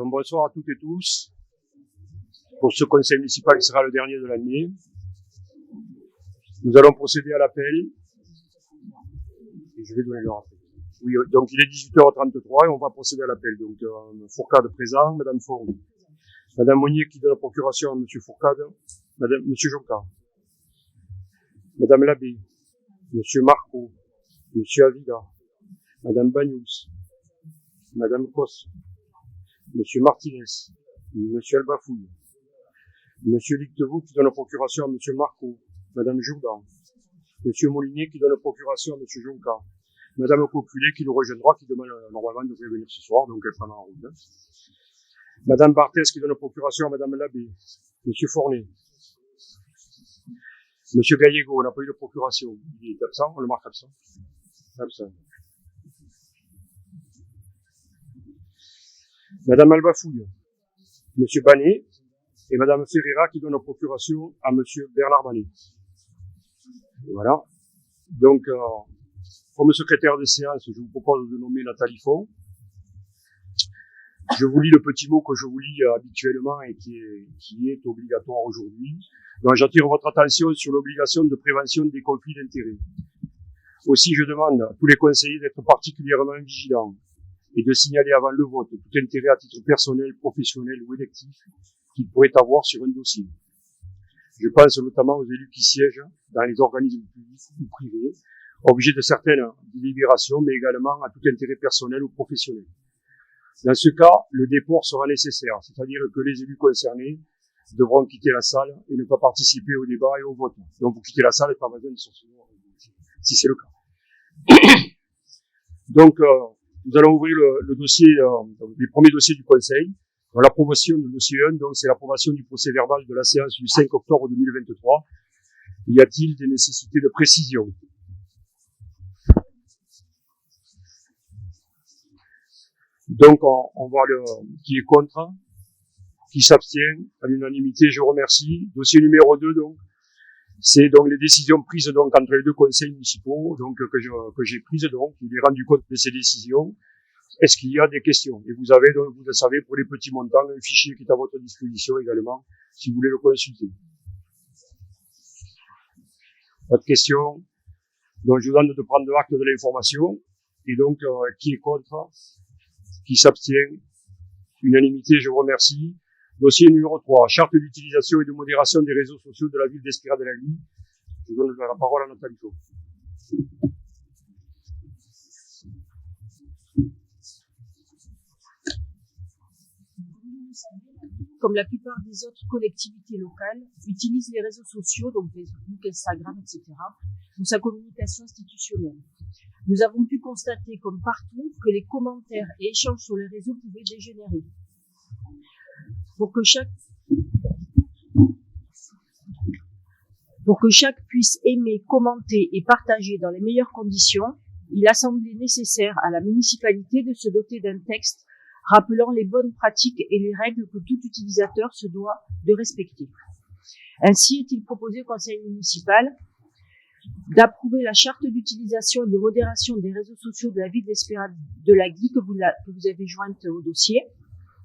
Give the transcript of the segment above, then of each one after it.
Donc bonsoir à toutes et tous pour ce conseil municipal qui sera le dernier de l'année. Nous allons procéder à l'appel. Et je vais donner l'heure après. Oui, donc il est 18h33 et on va procéder à l'appel. Donc Fourcade présent, Madame Font, Madame Monnier qui donne la procuration à Monsieur Fourcade, Monsieur Jonca, Madame Labbé, Monsieur Marco, Monsieur Avila, Madame Bagnous, Madame Cos, Monsieur Martinez, Monsieur Albafouille, Monsieur Lictevaux qui donne la procuration à Monsieur Marco, Madame Jourdan, Monsieur Molinier qui donne la procuration à Monsieur Jonca, Madame Coculé qui nous rejoindra, qui demande normalement devrait venir ce soir, donc elle prendra en route. Madame Barthès qui donne la procuration à Madame Labbé, Monsieur Fournet, Monsieur Gallego, on n'a pas eu de procuration, il est absent, on le marque absent. Absent. Madame Albafouille, Monsieur Banet et Madame Ferreira qui donne la procuration à Monsieur Bernard Banet. Voilà. Donc, comme secrétaire des séances, je vous propose de nommer Nathalie Font. Je vous lis le petit mot que je vous lis habituellement et qui est obligatoire aujourd'hui. Donc, j'attire votre attention sur l'obligation de prévention des conflits d'intérêts. Aussi, je demande à tous les conseillers d'être particulièrement vigilants et de signaler avant le vote tout intérêt à titre personnel, professionnel ou électif qu'ils pourraient avoir sur un dossier. Je pense notamment aux élus qui siègent dans les organismes publics ou privés, objets de certaines délibérations, mais également à tout intérêt personnel ou professionnel. Dans ce cas, le déport sera nécessaire, c'est-à-dire que les élus concernés devront quitter la salle et ne pas participer au débat et au vote. Donc vous quittez la salle et pas besoin de sortir, si c'est le cas. Donc, nous allons ouvrir le dossier, les premiers dossiers du Conseil. L'approbation du dossier 1, donc c'est l'approbation du procès verbal de la séance du 5 octobre 2023. Y a-t-il des nécessités de précision? Donc, on voit qui est contre, qui s'abstient, à l'unanimité, je remercie. Dossier numéro 2, donc, c'est donc les décisions prises donc entre les deux conseils municipaux, donc que j'ai prises donc, il est rendu compte de ces décisions. Est-ce qu'il y a des questions? Et vous avez donc, vous le savez, pour les petits montants, un fichier qui est à votre disposition également, si vous voulez le consulter. Pas de questions? Donc je vous demande de prendre acte de l'information. Et donc, qui est contre? Qui s'abstient? Unanimité, je vous remercie. Dossier numéro 3, charte d'utilisation et de modération des réseaux sociaux de la ville d'Espira-de-la-Glie. Je donne la parole à Nathalie Font. Comme la plupart des autres collectivités locales, utilisent les réseaux sociaux, donc Facebook, Instagram, etc., pour sa communication institutionnelle. Nous avons pu constater, comme partout, que les commentaires et échanges sur les réseaux pouvaient dégénérer. Pour que chaque puisse aimer, commenter et partager dans les meilleures conditions, il a semblé nécessaire à la municipalité de se doter d'un texte rappelant les bonnes pratiques et les règles que tout utilisateur se doit de respecter. Ainsi est-il proposé au conseil municipal d'approuver la charte d'utilisation et de modération des réseaux sociaux de la ville d'Espira-de-la-Glie que vous avez jointe au dossier,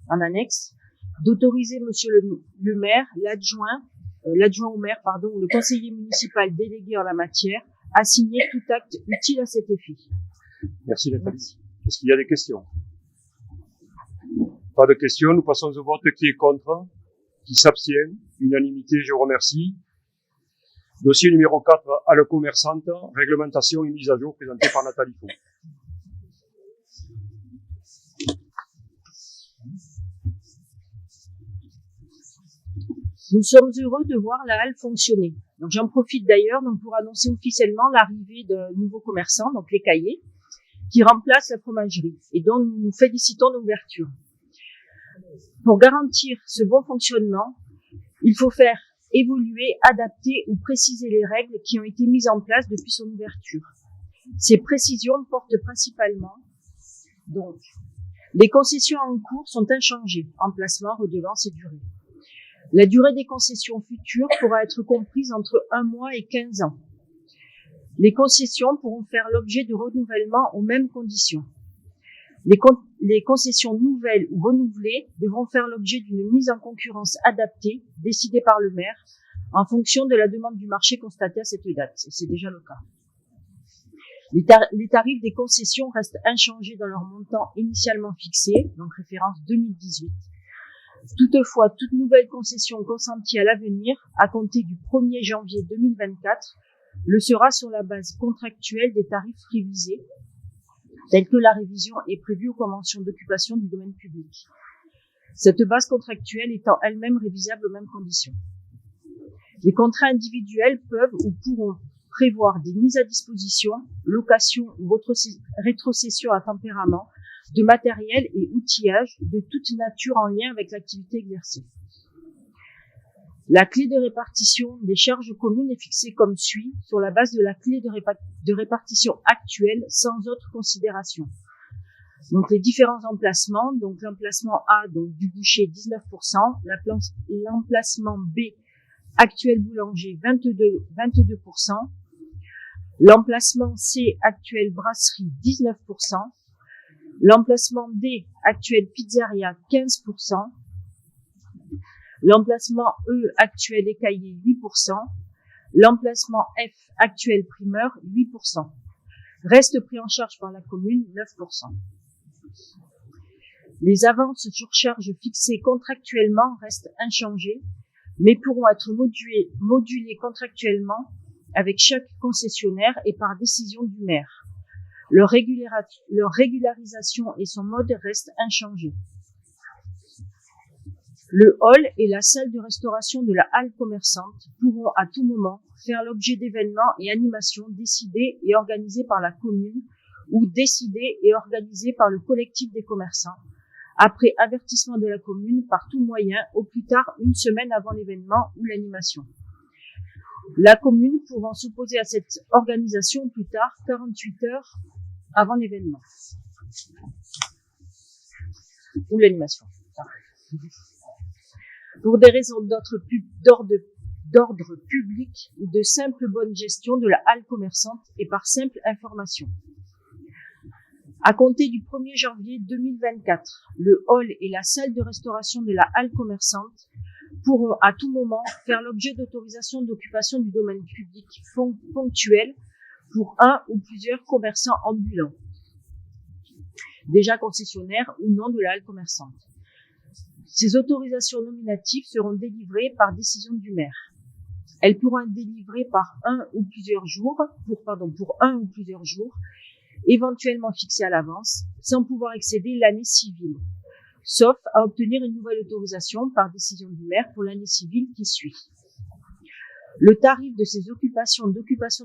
en annexe, d'autoriser monsieur le maire, l'adjoint au maire, ou le conseiller municipal délégué en la matière à signer tout acte utile à cet effet. Merci Nathalie. Est-ce qu'il y a des questions? Pas de questions, nous passons au vote. Qui est contre? Qui s'abstient? Unanimité, je vous remercie. Dossier numéro 4, halle commerçante, réglementation et mise à jour, présenté par Nathalie Font. Nous sommes heureux de voir la halle fonctionner. Donc j'en profite d'ailleurs pour annoncer officiellement l'arrivée d'un nouveau commerçant, donc les Cahiers, qui remplace la fromagerie et dont nous nous félicitons d'ouverture. Pour garantir ce bon fonctionnement, il faut faire évoluer, adapter ou préciser les règles qui ont été mises en place depuis son ouverture. Ces précisions portent principalement, donc, les concessions en cours sont inchangées, emplacement, redevance et durée. La durée des concessions futures pourra être comprise entre 1 mois et 15 ans. Les concessions pourront faire l'objet de renouvellement aux mêmes conditions. Les concessions nouvelles ou renouvelées devront faire l'objet d'une mise en concurrence adaptée, décidée par le maire, en fonction de la demande du marché constatée à cette date. Et c'est déjà le cas. Les tarifs des concessions restent inchangés dans leur montant initialement fixé, donc référence 2018. Toutefois, toute nouvelle concession consentie à l'avenir, à compter du 1er janvier 2024, le sera sur la base contractuelle des tarifs révisés, telle que la révision est prévue aux conventions d'occupation du domaine public. Cette base contractuelle étant elle-même révisable aux mêmes conditions. Les contrats individuels peuvent ou pourront prévoir des mises à disposition, location ou rétrocession à tempérament de matériel et outillage de toute nature en lien avec l'activité exercée. La clé de répartition des charges communes est fixée comme suit, sur la base de la clé de répartition actuelle, sans autre considération. Donc les différents emplacements, donc l'emplacement A, donc du boucher 19%, l'emplacement B, actuel boulanger 22%, l'emplacement C, actuel brasserie 19%, l'emplacement D, actuel pizzeria 15%, l'emplacement E, actuel écaillé 8%, l'emplacement F, actuel primeur 8%. Reste pris en charge par la commune 9%. Les avances sur charges fixées contractuellement restent inchangées, mais pourront être modulées contractuellement avec chaque concessionnaire et par décision du maire. Leur régularisation et son mode restent inchangés. Le hall et la salle de restauration de la halle commerçante pourront à tout moment faire l'objet d'événements et animations décidés et organisés par la commune ou décidés et organisés par le collectif des commerçants, après avertissement de la commune par tout moyen, au plus tard une semaine avant l'événement ou l'animation. La commune pouvant s'opposer à cette organisation au plus tard 48 heures avant l'événement ou l'animation. Pour des raisons d'ordre public ou de simple bonne gestion de la halle commerçante et par simple information. À compter du 1er janvier 2024, le hall et la salle de restauration de la halle commerçante pourront à tout moment faire l'objet d'autorisation d'occupation du domaine public ponctuel pour un ou plusieurs commerçants ambulants, déjà concessionnaires ou non de la halle commerçante. Ces autorisations nominatives seront délivrées par décision du maire. Elles pourront être délivrées pour un ou plusieurs jours, éventuellement fixés à l'avance, sans pouvoir excéder l'année civile, sauf à obtenir une nouvelle autorisation par décision du maire pour l'année civile qui suit. Le tarif de ces occupations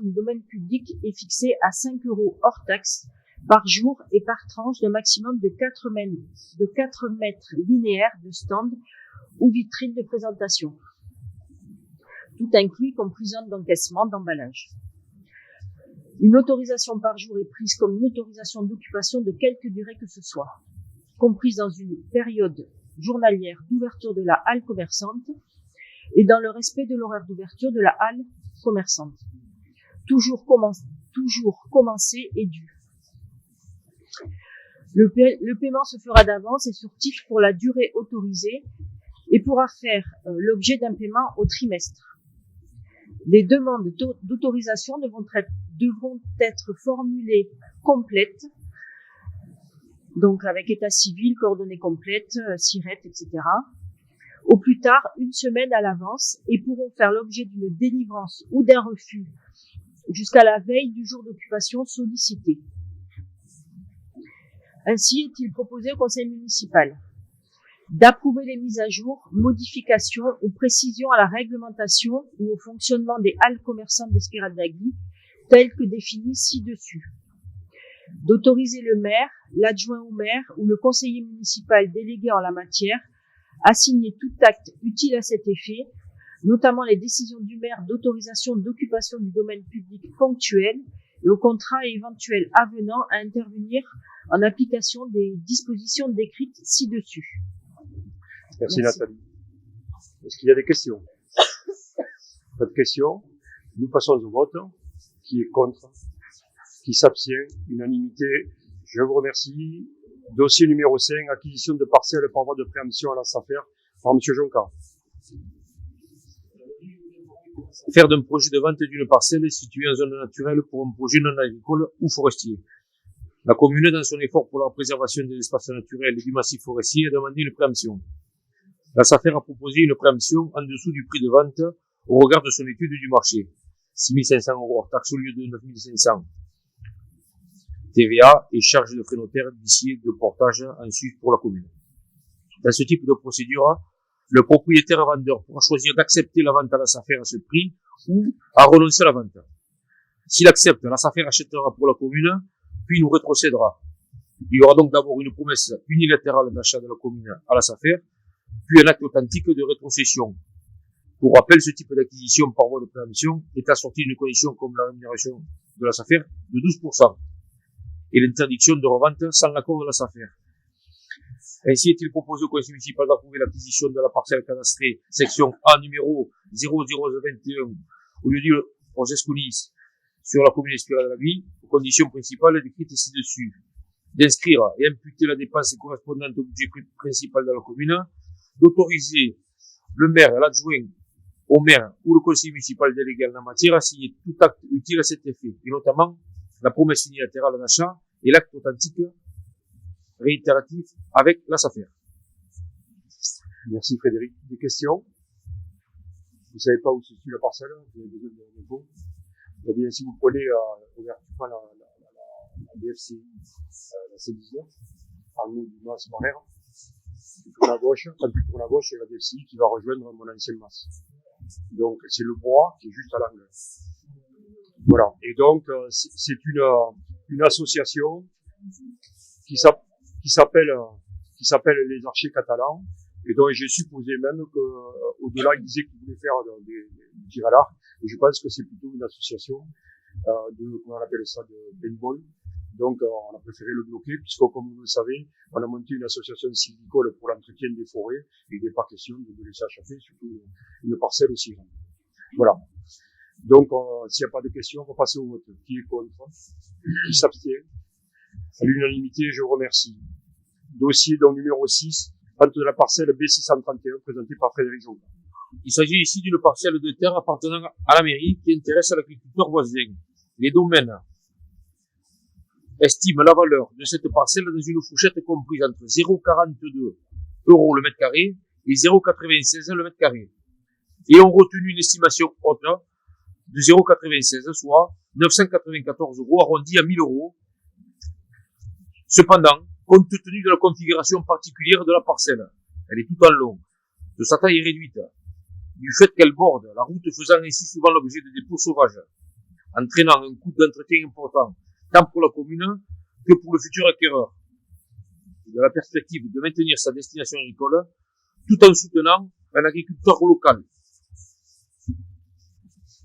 du domaine public est fixé à 5 € hors taxe par jour et par tranche d'un maximum de 4 mètres linéaires de stand ou vitrine de présentation, tout inclus, y compris zone d'encaissement, d'emballage. Une autorisation par jour est prise comme une autorisation d'occupation de quelque durée que ce soit, comprise dans une période journalière d'ouverture de la halle commerçante et dans le respect de l'horaire d'ouverture de la halle commerçante. Toujours commencé et dû. Le paiement se fera d'avance et sur titre pour la durée autorisée et pourra faire l'objet d'un paiement au trimestre. Les demandes d'autorisation devront être formulées complètes, donc avec état civil, coordonnées complètes, SIRET, etc., au plus tard une semaine à l'avance et pourront faire l'objet d'une délivrance ou d'un refus jusqu'à la veille du jour d'occupation sollicité. Ainsi est-il proposé au conseil municipal d'approuver les mises à jour, modifications ou précisions à la réglementation ou au fonctionnement des halles commerçantes d'Espiraldagui telles que définies ci-dessus. D'autoriser le maire, l'adjoint au maire ou le conseiller municipal délégué en la matière à signer tout acte utile à cet effet, notamment les décisions du maire d'autorisation d'occupation du domaine public ponctuel et aux contrats éventuels avenant à intervenir en application des dispositions décrites ci-dessus. Merci Nathalie. Est-ce qu'il y a des questions? Pas de questions? Nous passons au vote. Qui est contre? Qui s'abstient? Unanimité. Je vous remercie. Dossier numéro 5, acquisition de parcelles par voie de préemption à la SAFER par M. Jonca. Faire d'un projet de vente d'une parcelle située en zone naturelle pour un projet non agricole ou forestier. La commune, dans son effort pour la préservation des espaces naturels et du massif forestier, a demandé une préemption. La SAFER a proposé une préemption en dessous du prix de vente au regard de son étude du marché. 6 500 € hors taxe au lieu de 9 500. TVA et charges de frais notaires d'huissier de portage en sus pour la commune. Dans ce type de procédure, le propriétaire vendeur pourra choisir d'accepter la vente à la SAFER à ce prix ou à renoncer à la vente. S'il accepte, la SAFER achètera pour la commune, puis nous rétrocédera. Il y aura donc d'abord une promesse unilatérale d'achat de la commune à la SAFER, puis un acte authentique de rétrocession. Pour rappel, ce type d'acquisition par voie de préemption est assorti d'une condition comme la rémunération de la SAFER de 12% et l'interdiction de revente sans l'accord de la SAFER. Ainsi est-il proposé au conseil municipal d'approuver l'acquisition de la parcelle cadastrée section A numéro 0021 au lieu de Orgescounis sur la commune inspirée de la vie, aux conditions principales décrites ci-dessus. D'inscrire et imputer la dépense correspondante au budget principal de la commune, d'autoriser le maire, l'adjoint au maire ou le conseil municipal délégué en la matière à signer tout acte utile à cet effet, et notamment la promesse unilatérale d'achat et l'acte authentique réitératif avec la SAFER. Merci Frédéric. Des questions? Vous savez pas où se situe la parcelle? Vous avez besoin d'infos? Eh bien, si vous prenez, regardez, la DFCI, la C19, en haut du Mas Barrère, tu tournes à gauche, quand tu tournes à gauche, c'est la DFCI qui va rejoindre mon ancien Mas. Donc, c'est le bois qui est juste à l'angle. Voilà. Et donc, c'est une association qui s'appelle les Archers Catalans, et donc j'ai supposé même que au-delà ils disaient qu'ils voulaient faire des tirs à l'arc, et je pense que c'est plutôt une association comment on appelle ça, de paintball. Donc on a préféré le bloquer, puisque comme vous le savez, on a monté une association sylvicole pour l'entretien des forêts, et il n'est pas question de laisser échapper, surtout une parcelle aussi grande. Voilà. Donc s'il n'y a pas de questions, on va passer au vote. Qui est contre? Qui s'abstient? À l'unanimité, je vous remercie. Dossier donc numéro 6, vente de la parcelle B631, présentée par Frédéric Jonca. Il s'agit ici d'une parcelle de terre appartenant à la mairie qui intéresse l'agriculteur voisin. Les domaines estiment la valeur de cette parcelle dans une fourchette comprise entre 0,42 € le mètre carré et 0,96 le mètre carré. Et ont retenu une estimation haute de 0,96, soit 994 € arrondi à 1000 €. Cependant, compte tenu de la configuration particulière de la parcelle, elle est tout en long, de sa taille réduite, du fait qu'elle borde la route faisant ainsi souvent l'objet de dépôts sauvages, entraînant un coût d'entretien important, tant pour la commune que pour le futur acquéreur, de la perspective de maintenir sa destination agricole, tout en soutenant un agriculteur local.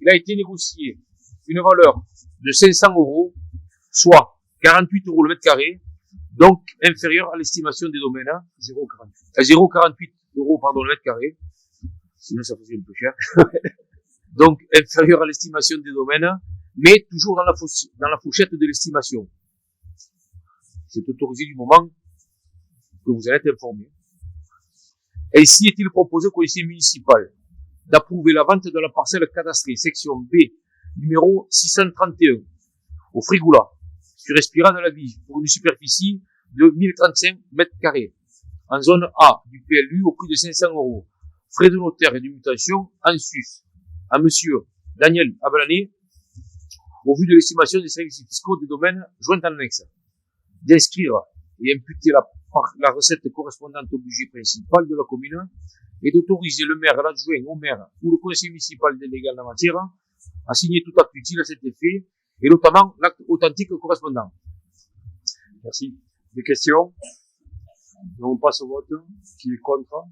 Il a été négocié une valeur de 500 €, soit 48 € le mètre carré, donc inférieur à l'estimation des domaines, 0,48 € le mètre carré, sinon ça faisait un peu cher, donc inférieur à l'estimation des domaines, mais toujours dans la fourchette de l'estimation. C'est autorisé du moment que vous allez être informé. Ainsi est-il proposé au conseil municipal d'approuver la vente de la parcelle cadastrée section B numéro 631 au Frigoula, sur Espira de la Vie, pour une superficie de 1035 mètres carrés, en zone A du PLU au prix de 500 €, frais de notaire et de mutation en sus, à monsieur Daniel Abalané, au vu de l'estimation des services fiscaux des domaines joints en annexe, d'inscrire et imputer la recette correspondante au budget principal de la commune et d'autoriser le maire, l'adjoint au maire ou le conseil municipal délégué en la matière à signer tout acte utile à cet effet et notamment l'acte authentique correspondant. Merci. Des questions? Donc on passe au vote. Qui est contre?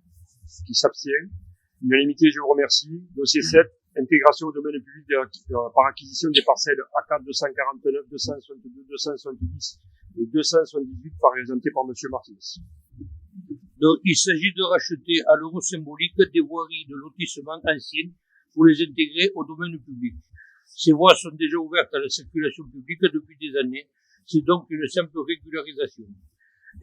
Qui s'abstient? Unanimité, je vous remercie. Dossier 7, intégration au domaine public par acquisition des parcelles A4 249, 262, 270 et 278 présentées par Monsieur Martinez. Donc, il s'agit de racheter à l'euro symbolique des voiries de lotissement anciennes pour les intégrer au domaine public. Ces voies sont déjà ouvertes à la circulation publique depuis des années. C'est donc une simple régularisation.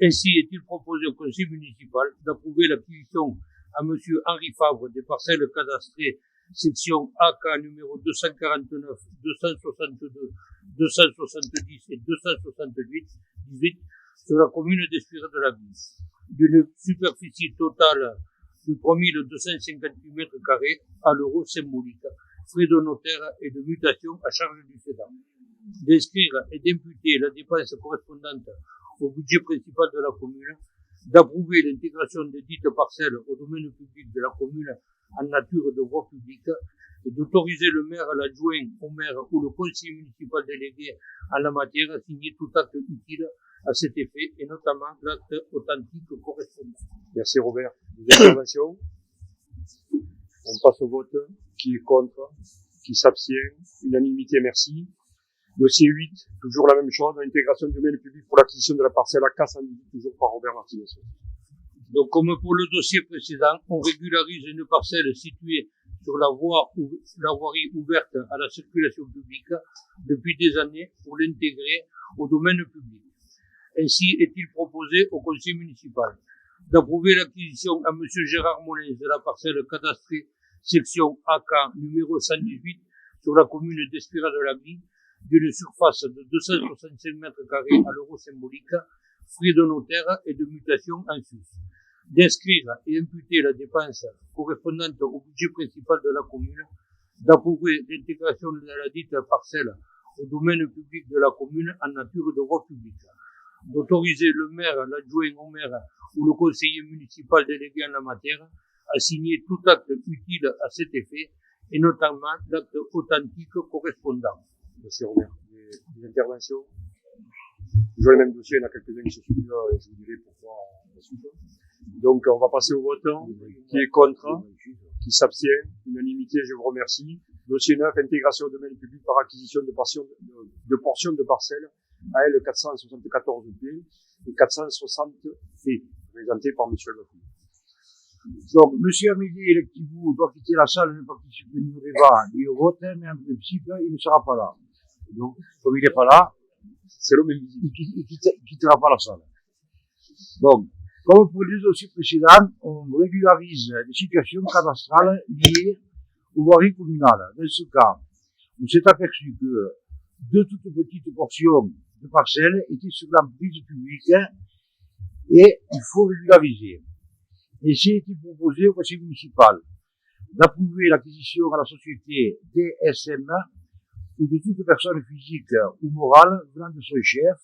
Ainsi est-il proposé au conseil municipal d'approuver l'acquisition à monsieur Henri Favre des parcelles cadastrées section AK numéro 249, 262, 270 et 278 sur la commune d'Espira de la Ville, d'une superficie totale de 3258 mètres carrés à l'euro symbolique, frais de notaire et de mutation à charge du cédant, d'inscrire et d'imputer la dépense correspondante au budget principal de la commune, d'approuver l'intégration des dites parcelles au domaine public de la commune en nature de voie publique et d'autoriser le maire, l'adjoint au maire ou le conseiller municipal délégué en la matière à signer tout acte utile à cet effet et notamment l'acte authentique correspondant. Merci Robert. Des interventions? On passe au vote. Qui est contre? Qui s'abstient? Unanimité, merci. Dossier 8, toujours la même chose, intégration du domaine public pour l'acquisition de la parcelle à Cassandie, toujours par Robert Martinez. Donc, comme pour le dossier précédent, on régularise une parcelle située sur la voirie ouverte à la circulation publique depuis des années pour l'intégrer au domaine public. Ainsi est-il proposé au conseil municipal d'approuver l'acquisition à monsieur Gérard Molins de la parcelle cadastrée section AK numéro 118 sur la commune d'Espira de la Vie d'une surface de 265 mètres carrés à l'euro symbolique, frais de notaire et de mutation en sus, d'inscrire et imputer la dépense correspondante au budget principal de la commune, d'approuver l'intégration de la dite parcelle au domaine public de la commune en nature de voie publique, d'autoriser le maire, l'adjoint au maire ou le conseiller municipal délégué en la matière à signer tout acte utile à cet effet et notamment l'acte authentique correspondant. Merci Robert. Des interventions? Toujours le même dossier, il y en a quelques-uns qui se suivent, je vous dirai pourquoi la suite. Donc on va passer au vote. Qui est contre? Qui s'abstient? Unanimité, je vous remercie. Dossier 9, intégration au domaine public par acquisition de portions de parcelles AL 474P et 460P, présenté par monsieur le maire. Donc, monsieur Amélie Electivou doit quitter la salle, ne participer au débat ni au vote, mais en principe, il ne sera pas là. Donc, comme il n'est pas là, C'est le même il quittera pas la salle. Donc, comme pour les dossiers précédents, on régularise les situations cadastrales liées aux voiries communales. Dans ce cas, on s'est aperçu que deux toutes petites portions de parcelles étaient sur l'emprise publique et il faut régulariser. Et c'est été proposé au conseil municipal d'approuver l'acquisition à la société DSM ou de toute personne physique ou morale venant de son chef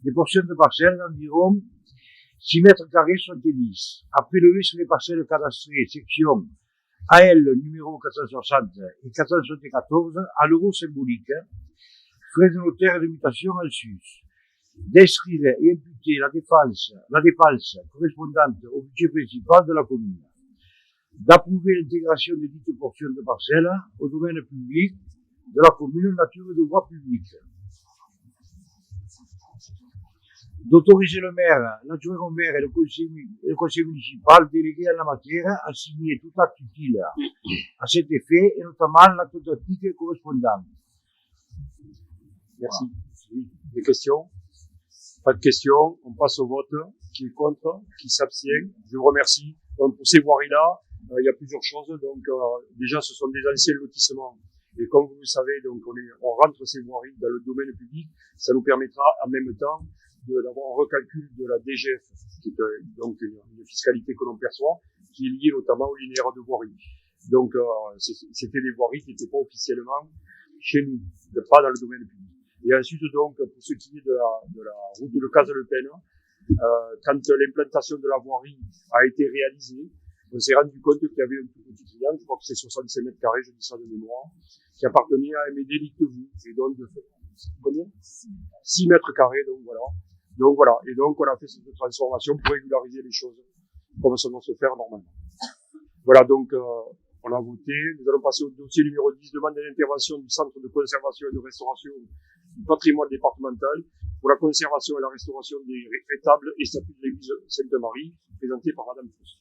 des portions de parcelles d'environ 6 mètres carrés 70 à prélever sur les parcelles cadastrées section AL numéro 460 et 474 à l'euro symbolique, frais de notaire et de mutation en sus, d'inscrire et imputer la dépense correspondante au budget principal de la commune, d'approuver l'intégration des dites portions de parcelles au domaine public de la commune nature de voie publique, d'autoriser le maire, l'adjoint au maire et le conseil municipal délégué en la matière à signer tout acte utile à cet effet et notamment l'acte authentique correspondant. Merci. Oui. Des questions? Pas de questions. On passe au vote. Qui est contre? Qui s'abstient? Je vous remercie. Donc, pour ces voiries-là, il y a plusieurs choses. Donc, déjà, ce sont des anciens lotissements. Et comme vous le savez, donc, on rentre ces voiries dans le domaine public. Ça nous permettra, en même temps, d'avoir un recalcul de la DGF, qui est donc une fiscalité que l'on perçoit, qui est liée notamment au linéaire de voirie. Donc, c'était des voiries qui n'étaient pas officiellement chez nous, pas dans le domaine public. Et ensuite, donc, pour ce qui est de la route de Caze-le-Pen, quand l'implantation de la voirie a été réalisée, on s'est rendu compte qu'il y avait un tout petit triangle, je crois que c'est 65 mètres carrés, je dis ça de mémoire, qui appartenait à Amédée Lictevou. Et donc, combien? 6 mètres carrés, donc voilà. Donc voilà. Et donc, on a fait cette transformation pour régulariser les choses, comme ça doit se faire normalement. Voilà, donc, on a voté. Nous allons passer au dossier numéro 10, demande d'intervention du Centre de conservation et de restauration du patrimoine départemental pour la conservation et la restauration des rétables et statues de l'église Sainte-Marie, présenté par Madame Fausse.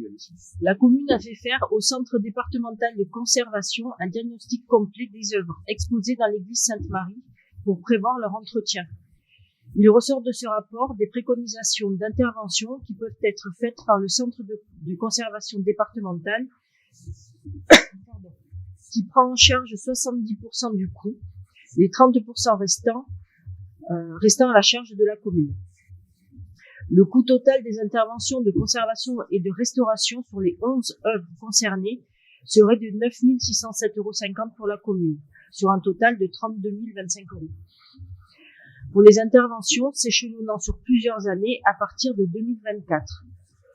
industrielle. La commune a fait faire au Centre départemental de conservation un diagnostic complet des œuvres exposées dans l'église Sainte-Marie pour prévoir leur entretien. Il ressort de ce rapport des préconisations d'intervention qui peuvent être faites par le Centre de conservation départemental qui prend en charge 70% du coût, les 30% restant à la charge de la commune. Le coût total des interventions de conservation et de restauration sur les 11 œuvres concernées serait de 9 607,50 € pour la commune, sur un total de 32 025 €. Pour les interventions s'échelonnant sur plusieurs années à partir de 2024.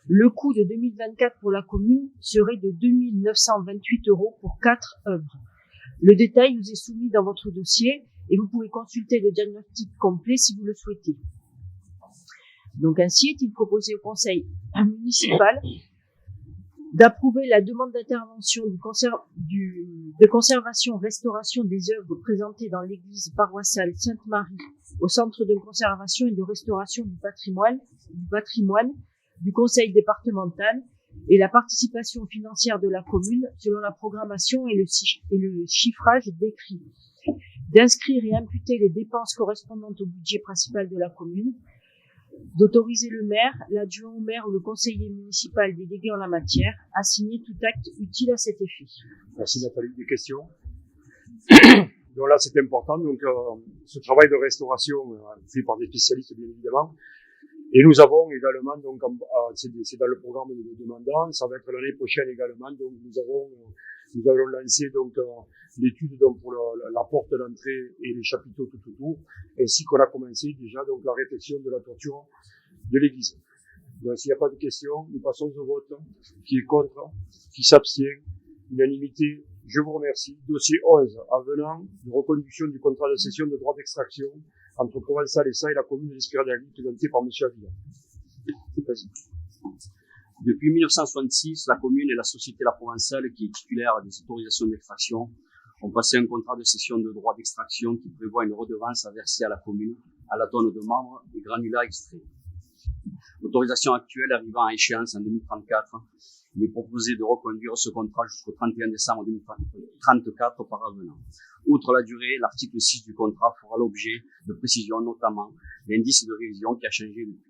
Le coût de 2024 pour la commune serait de 2 928 € pour 4 œuvres. Le détail vous est soumis dans votre dossier et vous pouvez consulter le diagnostic complet si vous le souhaitez. Donc ainsi est-il proposé au conseil municipal d'approuver la demande d'intervention de conservation-restauration des œuvres présentées dans l'église paroissiale Sainte-Marie au Centre de conservation et de restauration du patrimoine du conseil départemental et la participation financière de la commune selon la programmation et le chiffrage décrit, d'inscrire et imputer les dépenses correspondantes au budget principal de la commune, d'autoriser le maire, l'adjoint au maire ou le conseiller municipal délégué en la matière à signer tout acte utile à cet effet. Merci Nathalie. Des questions? Donc là, c'est important. Donc, ce travail de restauration fait par des spécialistes, bien évidemment. Et nous avons également, donc, c'est dans le programme de demandants, ça va être l'année prochaine également. Donc, nous allons lancer donc l'étude donc pour la porte d'entrée et les chapiteaux tout autour, ainsi qu'on a commencé déjà donc la réflexion de la toiture de l'église. Donc, s'il n'y a pas de questions, nous passons au vote. Qui est contre? Qui s'abstient? Unanimité. Je vous remercie. Dossier 11, avenant de reconduction du contrat de cession de droits d'extraction entre Provençal SA et la commune d'Espira-d'Agly, présenté par M. Avila. Vas-y. Depuis 1966, la commune et la société La Provençale, qui est titulaire des autorisations d'extraction, ont passé un contrat de cession de droits d'extraction qui prévoit une redevance à verser à la commune à la tonne de marbre et granulats extraits. L'autorisation actuelle arrivant à échéance en 2034, il est proposé de reconduire ce contrat jusqu'au 31 décembre 2034 par avenant. Outre la durée, l'article 6 du contrat fera l'objet de précisions, notamment l'indice de révision qui a changé depuis.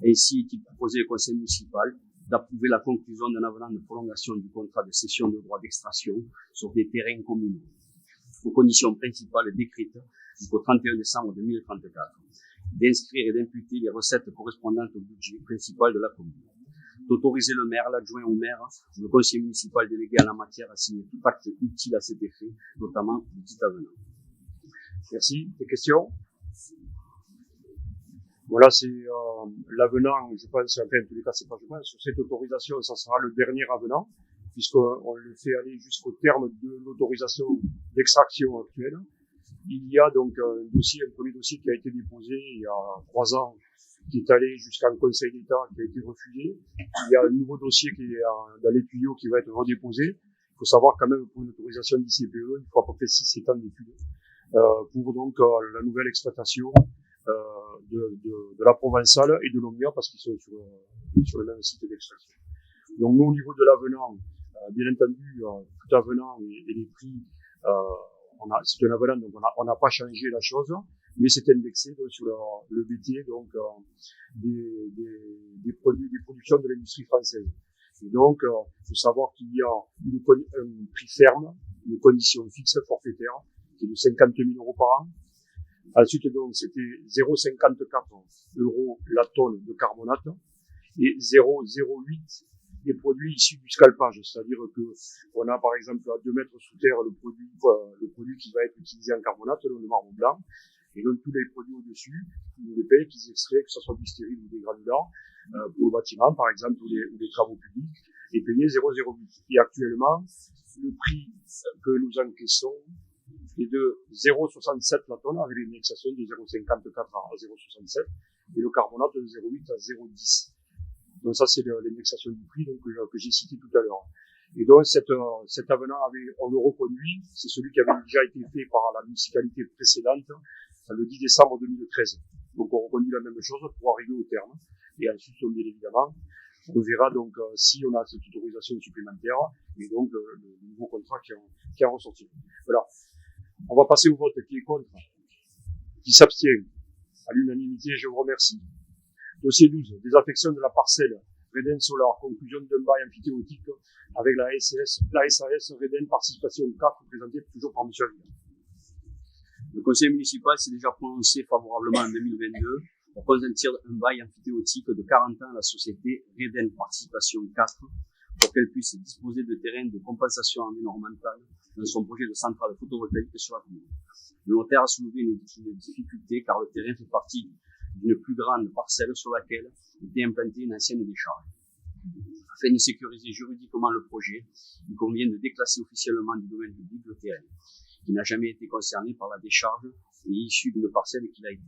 Ainsi est-il proposé au conseil municipal d'approuver la conclusion d'un avenant de prolongation du contrat de cession de droits d'extraction sur des terrains communaux, aux conditions principales décrites jusqu'au 31 décembre 2034, d'inscrire et d'imputer les recettes correspondantes au budget principal de la commune, d'autoriser le maire, l'adjoint au maire ou le conseiller municipal délégué en la matière à signer tout acte utile à cet effet, notamment le dit avenant. Merci. Des questions? Voilà, c'est l'avenant, je pense, enfin, en tous les cas, c'est pas je pense, sur cette autorisation, ça sera le dernier avenant, puisqu'on le fait aller jusqu'au terme de l'autorisation d'extraction actuelle. Il y a donc un premier dossier qui a été déposé il y a 3 ans, qui est allé jusqu'en Conseil d'État, qui a été refusé. Il y a un nouveau dossier qui est dans les tuyaux qui va être redéposé. Il faut savoir quand même, pour une autorisation d'ICPE, il faut à peu près 6-7 ans d'études pour donc la nouvelle exploitation de la Provençale et de l'Omnia, parce qu'ils sont sur le même site d'extraction. Donc nous, au niveau de l'avenant, bien entendu, tout avenant et les prix, c'est un avenant, donc on n'a pas changé la chose, mais c'est indexé donc, sur le BT, donc des productions de l'industrie française. Et donc, il faut savoir qu'il y a un prix ferme, une condition fixe forfaitaire, qui est de 50 000 € par an. Ensuite, donc, c'était 0,54 € la tonne de carbonate et 0,08 des produits issus du scalpage. C'est-à-dire que on a, par exemple, à 2 mètres sous terre le produit qui va être utilisé en carbonate, le marbre blanc. Et donc, tous les produits au-dessus, nous les payons, qu'ils extraient, que ce soit du stérile ou des granulats, pour le bâtiment, par exemple, ou les travaux publics, et payer 0,08. Et actuellement, le prix que nous encaissons est de 0,67 la tonne, avec l'indexation de 0,54 à 0,67, et le carbonate de 0,8 à 0,10. Donc ça, c'est l'indexation du prix donc, que j'ai cité tout à l'heure. Et donc, cet avenant on le reconduit, c'est celui qui avait déjà été fait par la municipalité précédente, le 10 décembre 2013. Donc on reconduit la même chose pour arriver au terme. Et ensuite, donc, bien évidemment, on verra donc si on a cette autorisation supplémentaire et donc le nouveau contrat qui en ressortira. Voilà. On va passer au vote. Qui est contre? Qui s'abstient? À l'unanimité, je vous remercie. Dossier 12, désaffection de la parcelle Reden Solar, conclusion d'un bail amphithéotique avec la SAS Reden Participation 4, présentée toujours par M. Aguilar. Le conseil municipal s'est déjà prononcé favorablement en 2022 pour consentir un bail amphithéotique de 40 ans à la société Reden Participation 4 pour qu'elle puisse disposer de terrains de compensation environnementale dans son projet de centrale photovoltaïque sur la commune. Le notaire a soulevé une difficulté car le terrain fait partie d'une plus grande parcelle sur laquelle était implantée une ancienne décharge. Afin de sécuriser juridiquement le projet, il convient de déclasser officiellement du domaine public le terrain, qui n'a jamais été concerné par la décharge et issu d'une parcelle qui l'a été.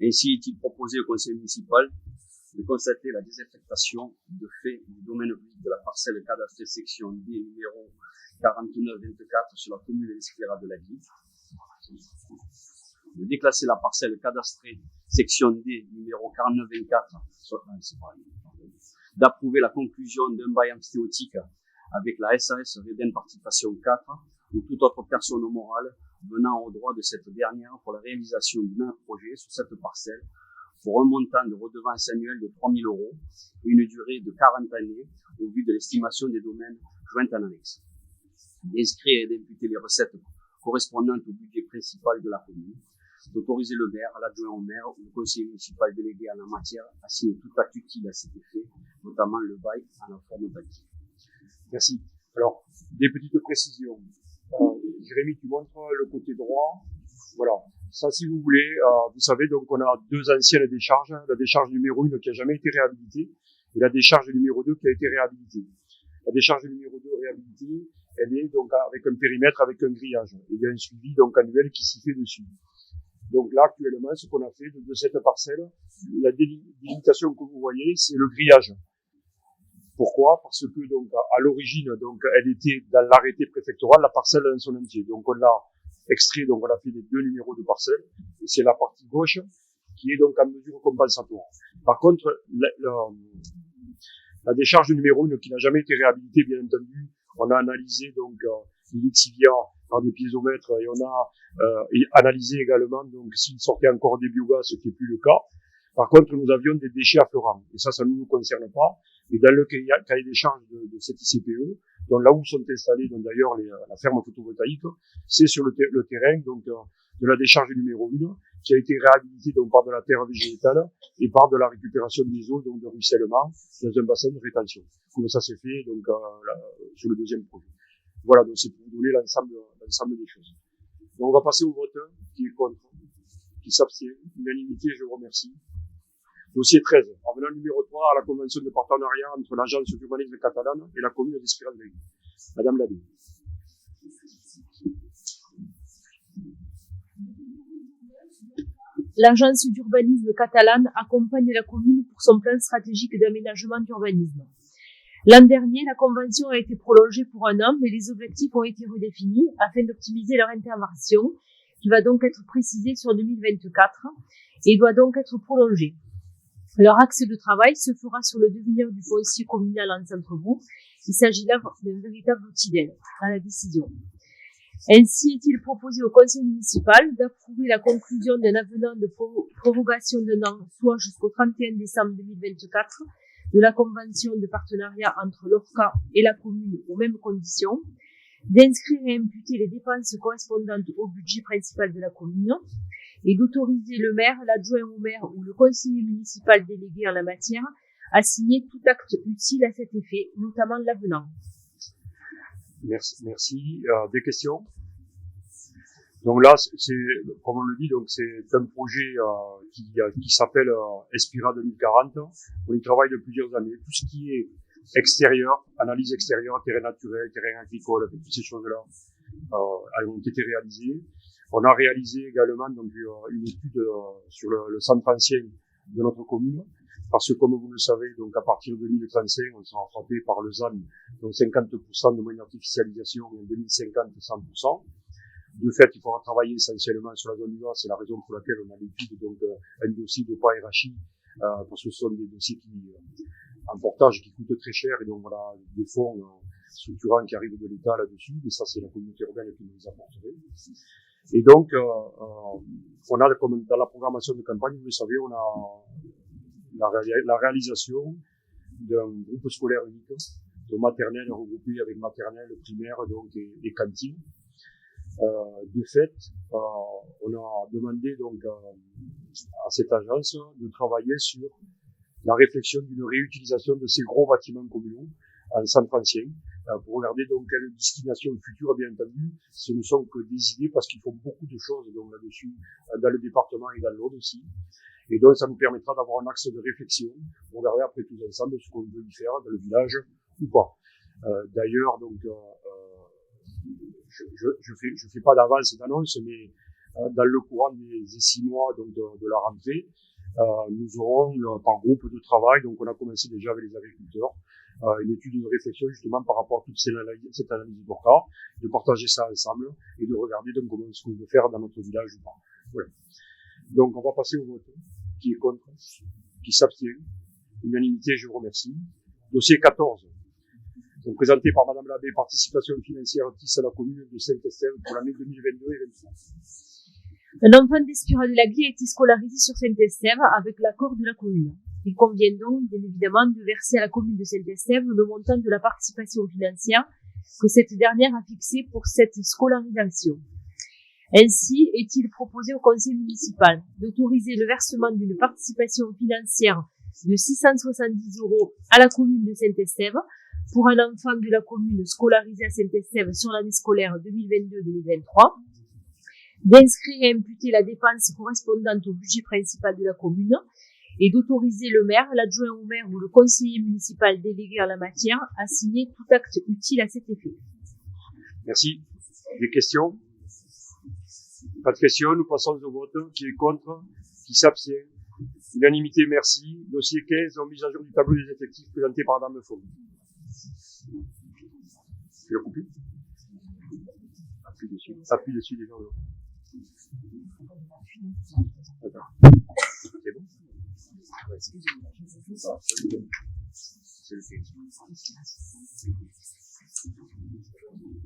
Ainsi est-il proposé au conseil municipal de constater la désaffectation de fait du domaine public de la parcelle cadastrée section D numéro 4924 sur la commune d'Esclérat de la Guide, de déclasser la parcelle cadastrée section D numéro 4924 d'approuver la conclusion d'un bail amphithéotique avec la SAS Reden Participation 4 ou toute autre personne morale venant au droit de cette dernière pour la réalisation du même projet sur cette parcelle pour un montant de redevance annuelle de 3 000 € et une durée de 40 années au vu de l'estimation des domaines jointes en annexe. D'inscrire et d'imputer les recettes correspondantes au budget principal de la commune, d'autoriser le maire, l'adjoint au maire ou le conseiller municipal délégué en la matière à signer tout acte utile à cet effet, notamment le bail en la forme d'actif. Merci. Alors, des petites précisions. Jérémy, tu montres le côté droit. Voilà. Ça, si vous voulez, vous savez, donc on a deux anciennes décharges. La décharge numéro 1 qui a jamais été réhabilitée et la décharge numéro 2 qui a été réhabilitée. La décharge numéro 2 réhabilitée, elle est donc avec un périmètre, avec un grillage. Et il y a un suivi donc annuel qui s'y fait dessus. Donc là, actuellement, ce qu'on a fait de cette parcelle, la délimitation que vous voyez, c'est le grillage. Pourquoi? Parce que donc à l'origine, donc elle était dans l'arrêté préfectoral, la parcelle dans son entier. Donc on l'a extrait, donc on a fait les deux numéros de parcelle, et c'est la partie gauche qui est donc en mesure compensatoire. Par contre, la décharge numéro 1 qui n'a jamais été réhabilitée, bien entendu, on a analysé donc les lixivières par des piézomètres et on a analysé également donc s'il sortait encore des biogaz, ce qui n'est plus le cas. Par contre, nous avions des déchets affleurants et ça ne nous concerne pas. Et dans le cahier des charges de cette ICPE, donc là où sont installés donc d'ailleurs la ferme photovoltaïque, c'est sur le terrain donc de la décharge numéro 1 qui a été réhabilitée donc par de la terre végétale et par de la récupération des eaux donc de ruissellement dans un bassin de rétention. Comme ça s'est fait donc sur le deuxième projet. Voilà, donc c'est pour vous donner l'ensemble des choses. Donc on va passer au vote. Qui est contre, qui s'abstient, unanimité, je vous remercie. Dossier 13, avenant numéro 3 à la convention de partenariat entre l'agence d'urbanisme catalane et la commune d'Espérance de Guide. Madame Labbé. L'agence d'urbanisme catalane accompagne la commune pour son plan stratégique d'aménagement d'urbanisme. L'an dernier, la convention a été prolongée pour 1 an, mais les objectifs ont été redéfinis afin d'optimiser leur intervention, qui va donc être précisée sur 2024 et doit donc être prolongée. Leur axe de travail se fera sur le devenir du foncier communal en centre-bourg. Il s'agit là d'un véritable outil d'aide à la décision. Ainsi est-il proposé au conseil municipal d'approuver la conclusion d'un avenant de prorogation d'un an, soit jusqu'au 31 décembre 2024, de la convention de partenariat entre l'ORCA et la commune aux mêmes conditions, d'inscrire et imputer les dépenses correspondantes au budget principal de la commune, et d'autoriser le maire, l'adjoint au maire ou le conseiller municipal délégué en la matière à signer tout acte utile à cet effet, notamment l'avenant. Merci. Des questions? Donc là, c'est comme on le dit, donc c'est un projet qui s'appelle Espira 2040. On y travaille de plusieurs années. Tout ce qui est extérieur, analyse extérieure, terrain naturel, terrain agricole, toutes ces choses-là ont été réalisées. On a réalisé également donc une étude sur le centre ancien de notre commune, parce que comme vous le savez, donc à partir de 2035, on sera frappé par le ZAN, donc 50% de moyenne d'artificialisation, et en 2050, 100%. De fait, il faudra travailler essentiellement sur la zone du Nord, c'est la raison pour laquelle on a l'étude, donc, un dossier de pas RHI, parce que ce sont des dossiers en portage qui coûtent très cher, et donc voilà, des fonds structurants qui arrivent de l'État là-dessus, mais ça c'est la communauté urbaine qui nous les apporterait. Et donc, on a, comme dans la programmation de campagne, vous le savez, on a la réalisation d'un groupe scolaire unique, de maternelle regroupé avec maternelle, primaire, donc, et cantine. De fait, on a demandé donc à cette agence de travailler sur la réflexion d'une réutilisation de ces gros bâtiments communaux en centre ancien, pour regarder donc quelle destination future, bien entendu. Ce ne sont que des idées parce qu'ils font beaucoup de choses donc là-dessus, dans le département et dans l'Aude aussi. Et donc ça nous permettra d'avoir un axe de réflexion pour regarder après tous ensemble ce qu'on veut y faire dans le village ou pas. D'ailleurs, donc je fais pas d'avance d'annonce, mais dans le courant des 6 mois donc de la rentrée, nous aurons par groupe de travail, donc on a commencé déjà avec les agriculteurs, une étude de réflexion justement par rapport à toute cette analyse de cas, de partager ça ensemble et de regarder donc comment ce qu'on veut faire dans notre village ou pas. Voilà. Donc on va passer au vote. Qui est contre? Qui s'abstient? Unanimité, je vous remercie. Dossier 14. Donc présenté par Madame Labbé, participation financière TIS à la commune de Saint-Estève pour l'année 2022 et 2023. Un enfant d'Espira de la Guie a été scolarisé sur Saint-Estève avec l'accord de la commune. Il convient donc, bien évidemment, de verser à la commune de Saint-Estève le montant de la participation financière que cette dernière a fixé pour cette scolarisation. Ainsi, est-il proposé au conseil municipal d'autoriser le versement d'une participation financière de 670 € à la commune de Saint-Estève pour un enfant de la commune scolarisé à Saint-Estève sur l'année scolaire 2022-2023, d'inscrire et imputer la dépense correspondante au budget principal de la commune et d'autoriser le maire, l'adjoint au maire ou le conseiller municipal délégué en la matière à signer tout acte utile à cet effet. Merci. Des questions? Pas de questions, nous passons au vote. Qui est contre? Qui s'abstient? Unanimité, merci. Dossier 15, mise à jour du tableau des effectifs présenté par Madame Fauve. Tu l'as coupé? Appuie dessus déjà. D'accord. C'est bon? Ouais. C'est le 15.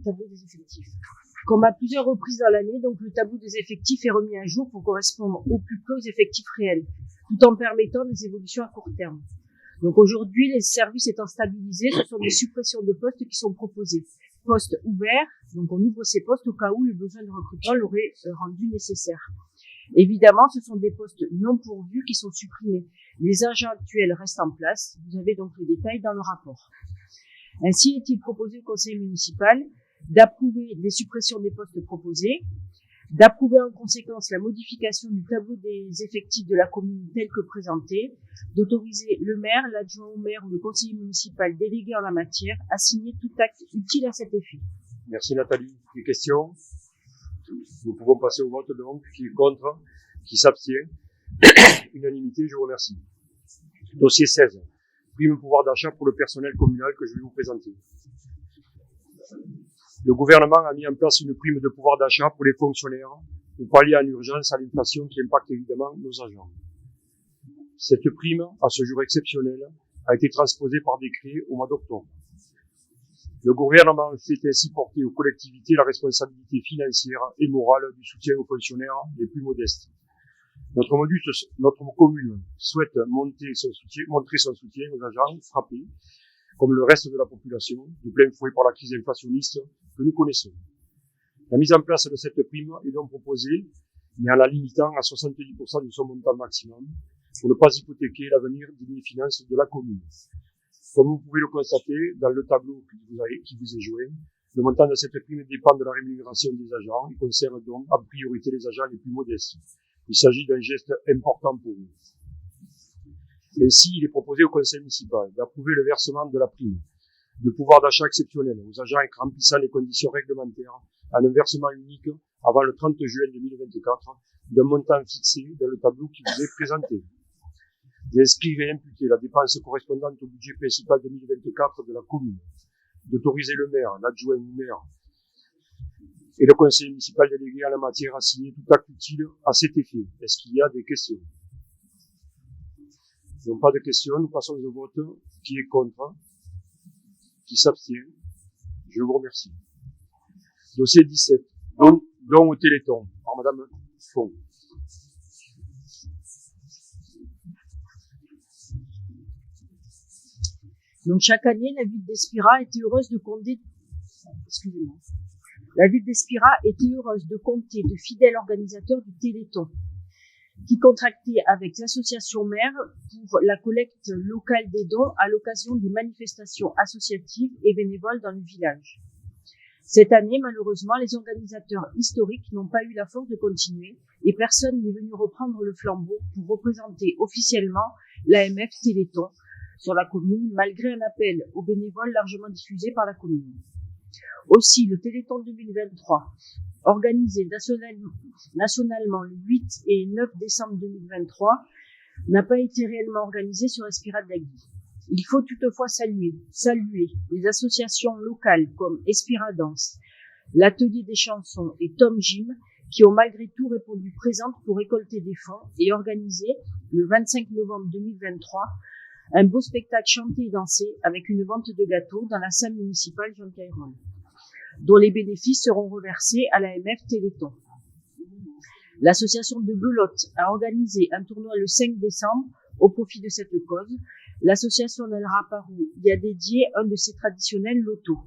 Tableau des effectifs. Comme à plusieurs reprises dans l'année, donc le tableau des effectifs est remis à jour pour correspondre au plus près aux effectifs réels, tout en permettant des évolutions à court terme. Donc aujourd'hui, les services étant stabilisés, ce sont des suppressions de postes qui sont proposées. Postes ouverts, donc on ouvre ces postes au cas où les besoins de recrutement l'auraient rendu nécessaire. Évidemment, ce sont des postes non pourvus qui sont supprimés. Les agents actuels restent en place. Vous avez donc les détails dans le rapport. Ainsi est-il proposé au conseil municipal d'approuver les suppressions des postes proposés, d'approuver en conséquence la modification du tableau des effectifs de la commune tel que présenté, d'autoriser le maire, l'adjoint au maire ou le conseiller municipal délégué en la matière à signer tout acte utile à cet effet. Merci Nathalie. Des questions? Nous pouvons passer au vote donc. Qui est contre? Qui s'abstient? Unanimité, je vous remercie. Dossier 16. Prime pouvoir d'achat pour le personnel communal que je vais vous présenter. Le gouvernement a mis en place une prime de pouvoir d'achat pour les fonctionnaires pour pallier en urgence à l'inflation qui impacte évidemment nos agents. Cette prime, à ce jour exceptionnel, a été transposée par décret au mois d'octobre. Le gouvernement fait ainsi porter aux collectivités la responsabilité financière et morale du soutien aux fonctionnaires les plus modestes. Notre commune souhaite montrer son soutien aux agents frappés, comme le reste de la population, de plein fouet par la crise inflationniste que nous connaissons. La mise en place de cette prime est donc proposée, mais en la limitant à 70% de son montant maximum, pour ne pas hypothéquer l'avenir des finances de la commune. Comme vous pouvez le constater dans le tableau qui vous est joint, le montant de cette prime dépend de la rémunération des agents et concerne donc en priorité les agents les plus modestes. Il s'agit d'un geste important pour nous. Ainsi, il est proposé au conseil municipal d'approuver le versement de la prime de pouvoir d'achat exceptionnel aux agents remplissant les conditions réglementaires en un versement unique avant le 30 juin 2024 d'un montant fixé dans le tableau qui vous est présenté. D'inscrire et imputer la dépense correspondante au budget principal 2024 de la commune. D'autoriser le maire, l'adjoint au maire Et le conseil municipal délégué à la matière a signé tout acte utile à cet effet. Est-ce qu'il y a des questions? Donc pas de questions, nous passons au vote. Qui est contre? Qui s'abstient? Je vous remercie. Dossier 17, don au Téléthon, par Madame Font. Donc chaque année, la ville d'Espira était heureuse de compter, la ville d'Espira était heureuse de compter de fidèles organisateurs du Téléthon, qui contractaient avec l'association mère pour la collecte locale des dons à l'occasion des manifestations associatives et bénévoles dans le village. Cette année, malheureusement, les organisateurs historiques n'ont pas eu la force de continuer et personne n'est venu reprendre le flambeau pour représenter officiellement l'AMF Téléthon sur la commune, malgré un appel aux bénévoles largement diffusé par la commune. Aussi, le Téléthon 2023, organisé nationalement le 8 et 9 décembre 2023, n'a pas été réellement organisé sur Espira d'Agui. Il faut toutefois saluer les associations locales comme Espira Danse, l'Atelier des chansons et Tom Jim, qui ont malgré tout répondu présentes pour récolter des fonds et organiser, le 25 novembre 2023, un beau spectacle chanté et dansé avec une vente de gâteaux dans la salle municipale Jean Caïron, dont les bénéfices seront reversés à l'AMF Téléthon. L'association de Belote a organisé un tournoi le 5 décembre au profit de cette cause. L'association d'El Raparou y a dédié un de ses traditionnels lotos.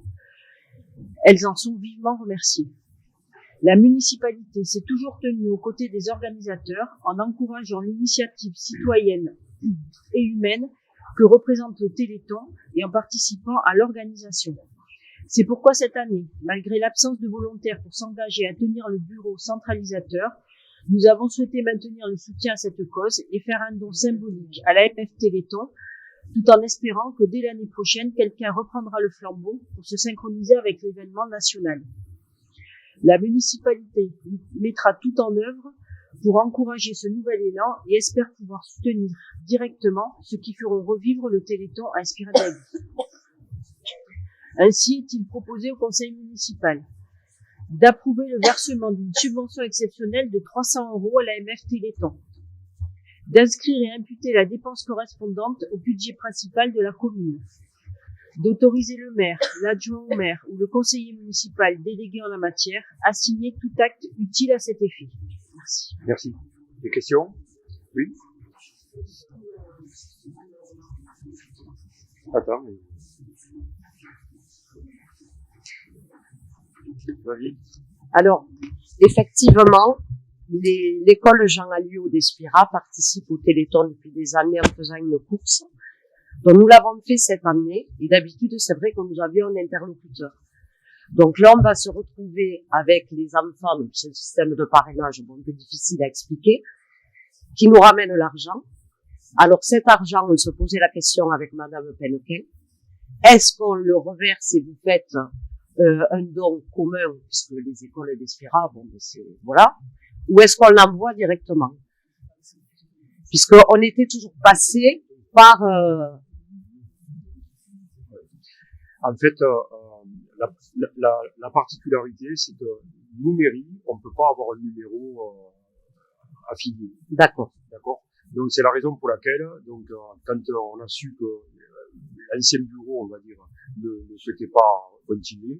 Elles en sont vivement remerciées. La municipalité s'est toujours tenue aux côtés des organisateurs en encourageant l'initiative citoyenne et humaine que représente le Téléthon et en participant à l'organisation. C'est pourquoi cette année, malgré l'absence de volontaires pour s'engager à tenir le bureau centralisateur, nous avons souhaité maintenir le soutien à cette cause et faire un don symbolique à l'AMF Téléthon, tout en espérant que dès l'année prochaine, quelqu'un reprendra le flambeau pour se synchroniser avec l'événement national. La municipalité mettra tout en œuvre pour encourager ce nouvel élan et espère pouvoir soutenir directement ceux qui feront revivre le Téléthon à Espira d'Agui. Ainsi est-il proposé au conseil municipal d'approuver le versement d'une subvention exceptionnelle de 300 € à l'AMF Téléthon, d'inscrire et imputer la dépense correspondante au budget principal de la commune, d'autoriser le maire, l'adjoint au maire ou le conseiller municipal délégué en la matière à signer tout acte utile à cet effet. Merci. Merci. Des questions? Oui? Attends. Vas-y. Alors, effectivement, l'école Jean Alliot d'Espira participe au Téléthon depuis des années en faisant une course. Donc, nous l'avons fait cette année, et d'habitude, c'est vrai que nous avions un interlocuteur. Donc là, on va se retrouver avec les enfants, donc c'est un système de parrainage un peu difficile à expliquer, qui nous ramène l'argent. Alors cet argent, on se posait la question avec Madame Pennequin, est-ce qu'on le reverse et vous faites un don commun, puisque les écoles d'Espira, bon, c'est, voilà, ou est-ce qu'on l'envoie directement? Puisqu'on était toujours passé par... En fait, la particularité, c'est que nous, mairie, on ne peut pas avoir un numéro affilié. D'accord. D'accord. Donc c'est la raison pour laquelle, donc quand on a su que l'ancien bureau, on va dire, ne souhaitait pas continuer,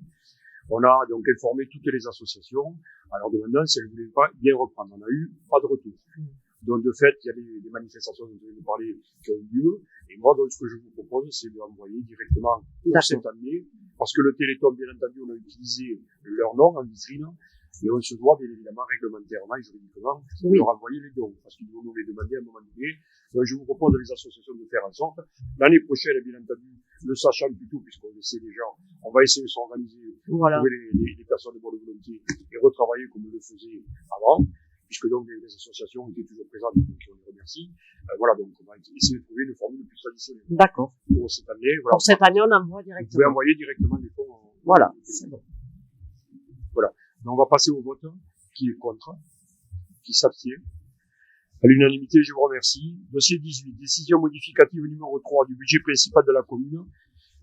on a donc informé toutes les associations en leur demandant si elles voulaient pas bien reprendre. On a eu pas de retour. Donc de fait, il y a des manifestations dont je vais vous parler qui ont eu lieu. Et moi, donc, ce que je vous propose, c'est de l'envoyer directement pour cette année, parce que le Téléthon, bien entendu, on a utilisé leur nom en vitrine, et on se doit, bien évidemment, réglementairement et juridiquement, de leur envoyer les dons, parce qu'ils vont nous les demander à un moment donné. Donc, je vous propose les associations de faire en sorte, l'année prochaine, bien entendu, le sachant plutôt, puisqu'on le sait déjà, on va essayer de s'organiser, voilà, trouver les personnes de bonne volonté, et retravailler comme on le faisait avant, puisque donc les associations étaient toujours présentes, donc on les remercie. Voilà, donc on va essayer de trouver une formule plus traditionnelle. D'accord. Pour cette année, voilà. Pour cette année, on envoie directement. Vous pouvez envoyer directement les fonds. Voilà, c'est bon. Voilà. Donc on va passer au vote. Qui est contre? Qui s'abstient? À l'unanimité, je vous remercie. Dossier 18. Décision modificative numéro 3 du budget principal de la commune.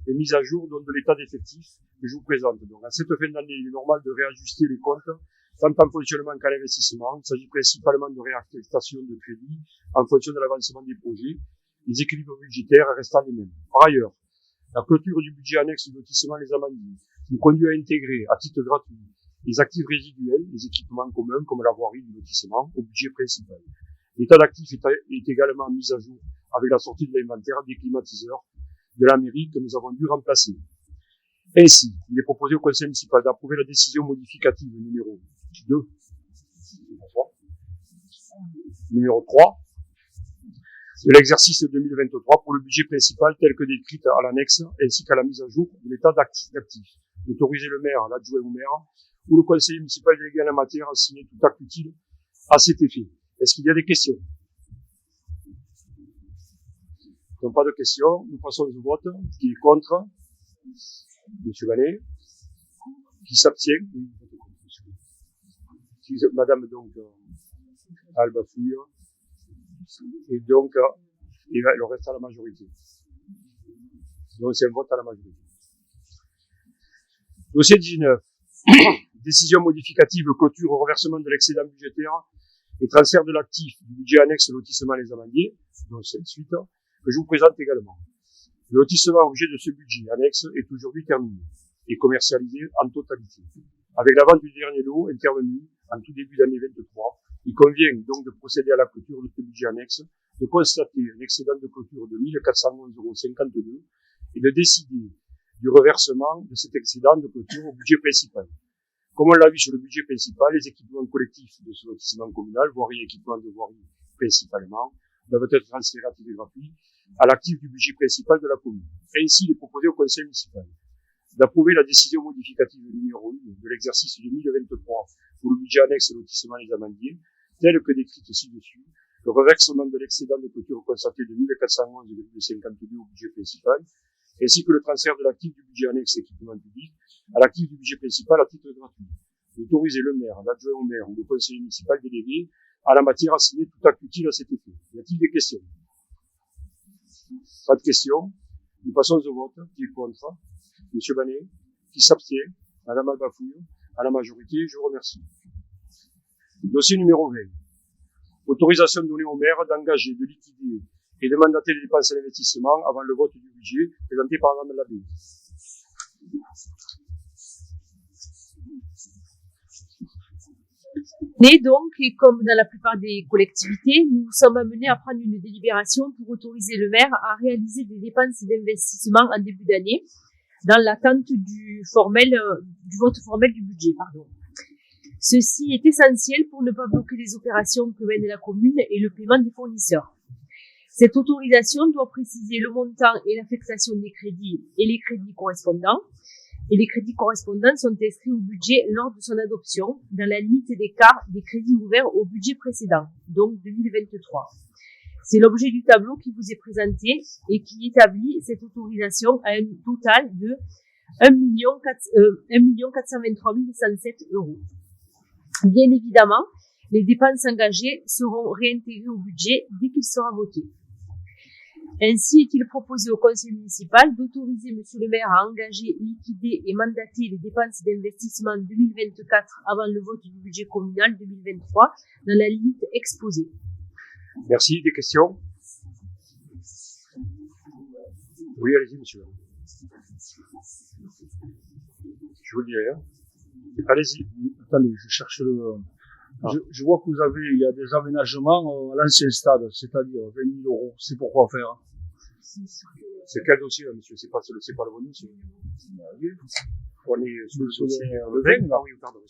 les mises à jour de l'état d'effectif que je vous présente. Donc, à cette fin d'année, il est normal de réajuster les comptes, tant en fonctionnement qu'en investissement. Il s'agit principalement de réaffectation de crédits en fonction de l'avancement des projets, les équilibres budgétaires restant les mêmes. Par ailleurs, la clôture du budget annexe du lotissement Les Amandiers nous conduit à intégrer, à titre gratuit, les actifs résiduels, les équipements communs comme la voirie du lotissement au budget principal. L'état d'actifs est également mis à jour avec la sortie de l'inventaire des climatiseurs de la mairie que nous avons dû remplacer. Ainsi, il est proposé au conseil municipal d'approuver la décision modificative numéro 3 de l'exercice 2023 pour le budget principal tel que décrite à l'annexe ainsi qu'à la mise à jour de l'état d'actifs, d'autoriser le maire, l'adjoint au maire ou le conseiller municipal délégué en la matière à signer tout acte utile à cet effet. Est-ce qu'il y a des questions? Donc, pas de questions. Nous passons au vote. Qui est contre? Monsieur Vanet. Qui s'abstient? Oui. Madame, donc, Alba Fouille. Et donc, le reste à la majorité. Donc, c'est un vote à la majorité. Dossier 19. Décision modificative, clôture au reversement de l'excédent budgétaire et transfert de l'actif du budget annexe lotissement Les Amandiers, donc c'est une suite, que je vous présente également. Le lotissement objet de ce budget annexe est aujourd'hui terminé et commercialisé en totalité. Avec la vente du dernier lot intervenu en tout début d'année 23, il convient donc de procéder à la clôture de ce budget annexe, de constater un excédent de clôture de 1411,52 € et de décider du reversement de cet excédent de clôture au budget principal. Comme on l'a vu sur le budget principal, les équipements collectifs de ce lotissement communal, voirie et équipements de voirie principalement, doivent être transférés à titre gratuit à l'actif du budget principal de la commune. Ainsi, il est proposé au conseil municipal d'approuver la décision modificative numéro 1 de l'exercice 2023 pour le budget annexe lotissement Les Amandiers, telle que décrite ci-dessus, le reversement de l'excédent de clôture constaté de 1411,52 € au budget principal, ainsi que le transfert de l'actif du budget annexe équipement public à l'actif du budget principal à titre gratuit. D'autoriser le maire, l'adjoint au maire ou le conseiller municipal délégué à la matière à signer tout acte utile à cet effet. Y a-t-il des questions? Pas de questions. Nous passons au vote. Qui est contre? Monsieur Banet. Qui s'abstient? Madame Albafouille. À la majorité, je vous remercie. Dossier numéro 20. Autorisation donnée au maire d'engager, de liquider et de mandater les dépenses d'investissement avant le vote du budget présenté par Madame Labbé. Mais donc, et comme dans la plupart des collectivités, nous sommes amenés à prendre une délibération pour autoriser le maire à réaliser des dépenses d'investissement en début d'année, dans l'attente du vote formel du budget, Ceci est essentiel pour ne pas bloquer les opérations que mène la commune et le paiement des fournisseurs. Cette autorisation doit préciser le montant et l'affectation des crédits et les crédits correspondants. Et les crédits correspondants sont inscrits au budget lors de son adoption, dans la limite d'écart des crédits ouverts au budget précédent, donc 2023. C'est l'objet du tableau qui vous est présenté et qui établit cette autorisation à un total de 1 423 107 €. Bien évidemment, les dépenses engagées seront réintégrées au budget dès qu'il sera voté. Ainsi est-il proposé au conseil municipal d'autoriser monsieur le maire à engager, liquider et mandater les dépenses d'investissement 2024 avant le vote du budget communal 2023 dans la limite exposée. Merci. Des questions? Oui, allez-y, monsieur. Je vous le dirai. Allez-y. Attendez, je cherche le... Je vois que il y a des aménagements à l'ancien stade, c'est-à-dire 20 000 €. C'est pour quoi faire? C'est quel dossier, là, monsieur? C'est pas le bon dossier. On est sur le dossier, le 20? Ah oui, pardon.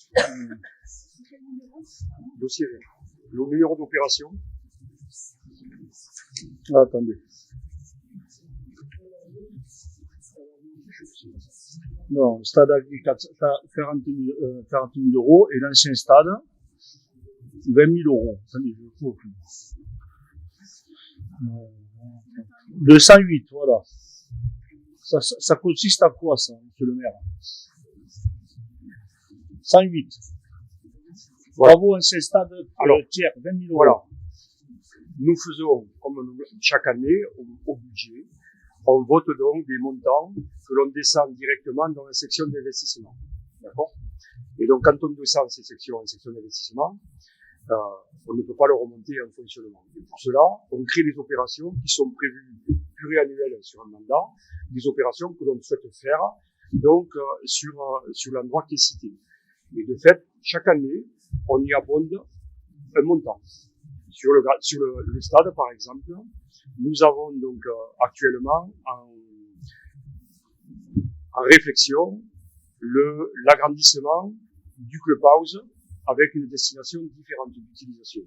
Dossier 20. Le numéro d'opération? Ah, attendez. Non, le stade a 40 000 € et l'ancien stade, 20 000 €. Attendez, je ne trouve plus. 208, voilà. Ça consiste à quoi, ça, monsieur le maire? 108. Voilà. Bravo, ancien stade, tiers, 20 000 €. Voilà. Nous faisons, comme chaque année, au budget, on vote donc des montants que l'on descend directement dans la section d'investissement. D'accord? Et donc, quand on descend ces sections en section d'investissement, on ne peut pas le remonter en fonctionnement. Et pour cela, on crée des opérations qui sont prévues pluriannuelles sur un mandat, des opérations que l'on souhaite faire donc sur l'endroit qui est cité. Et de fait, chaque année, on y abonde un montant. Sur le stade, par exemple, nous avons donc actuellement en réflexion l'agrandissement du clubhouse avec une destination différente d'utilisation.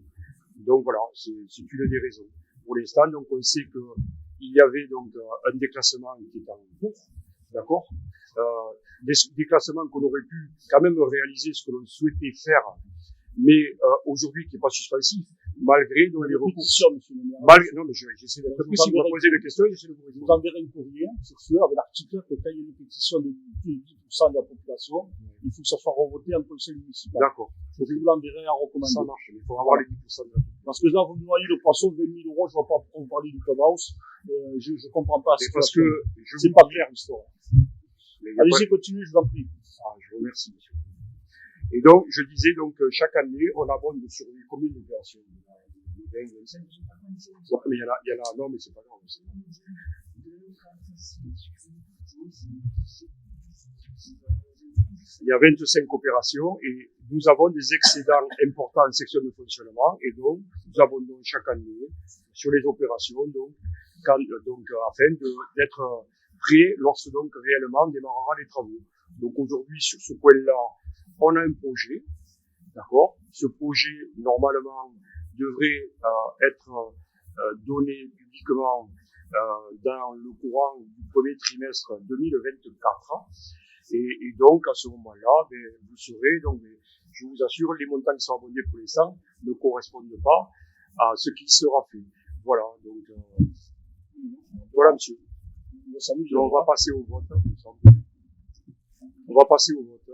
Donc voilà, c'est une des raisons. Pour l'instant, donc on sait que il y avait donc un déclassement qui est en cours, d'accord, des déclassements qu'on aurait pu quand même réaliser ce que l'on souhaitait faire, mais aujourd'hui qui est pas suspensif, malgré donc les recours. Non, mais j'essaie d'être précis. Vous me posez des questions, j'essaie de vous répondre. Vous enverrez un courrier, c'est sûr, avec l'article que quand il y a une pétition de plus de 10% de la population, il faut que ça soit revoté en conseil municipal. D'accord. Donc je vous l'enverrai à recommander. Ça marche, il faut avoir les 10% de la population. Parce que là, vous noyez le poisson, 20 000 euros, je ne vais pas vous parler du clubhouse, je comprends pas. C'est parce que c'est pas clair l'histoire. Allez-y, pas... continuez, je vous en prie. Ah, je vous remercie, monsieur. Et donc, je disais donc chaque année, on abonde sur les communes d'opération. 20, 25. Ouais, mais il y en a, non, mais c'est pas grave. Il y a 25 opérations et nous avons des excédents importants en section de fonctionnement et donc nous abondons chaque année sur les opérations afin d'être prêts lorsque donc réellement on démarrera les travaux. Donc aujourd'hui sur ce point-là, on a un projet, d'accord. Ce projet normalement devrait être donné publiquement dans le courant du premier trimestre 2024. Et donc, à ce moment-là, vous saurez, donc, je vous assure, les montants qui sont abondés pour l'instant ne correspondent pas à ce qui sera fait. Voilà, donc, voilà, monsieur. On va passer au vote. On va passer au vote.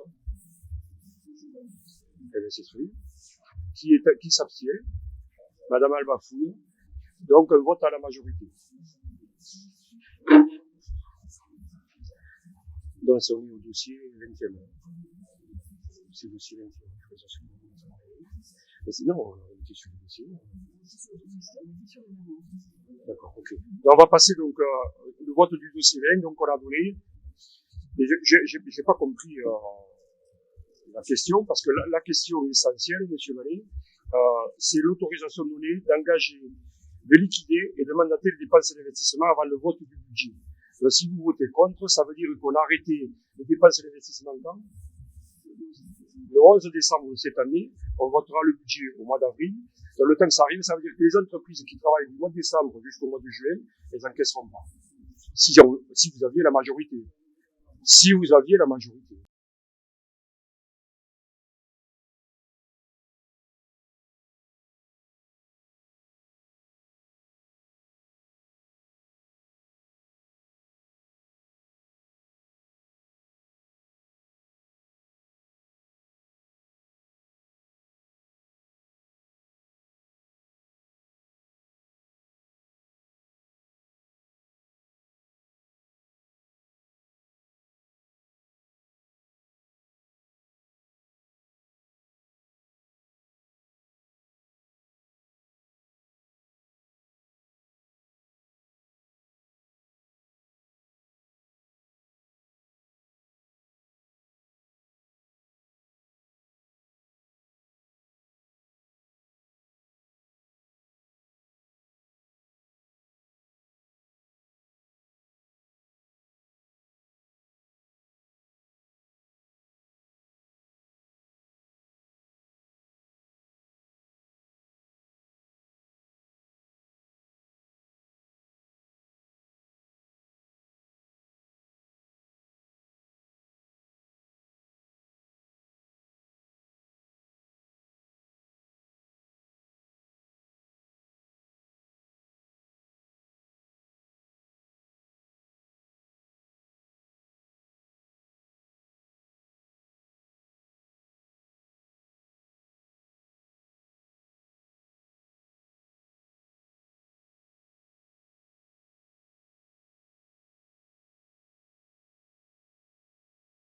Qui s'abstient? Madame Albafouille. Donc, un vote à la majorité. Donc, c'est au dossier 20e. C'est le dossier 20e. Mais sinon, on était sur le dossier. D'accord, ok. Donc, on va passer donc le vote du dossier 20, donc on a donné. Mais j'ai pas compris la question, parce que la question essentielle, monsieur Vallée, c'est l'autorisation donnée d'engager, de liquider et de mandater les dépenses d'investissement avant le vote du budget. Donc, si vous votez contre, ça veut dire qu'on a arrêté les dépenses d'investissement quand? Le 11 décembre de cette année, on votera le budget au mois d'avril. Dans le temps que ça arrive, ça veut dire que les entreprises qui travaillent du mois de décembre jusqu'au mois de juin, elles n'encaisseront pas. Si vous aviez la majorité. Si vous aviez la majorité.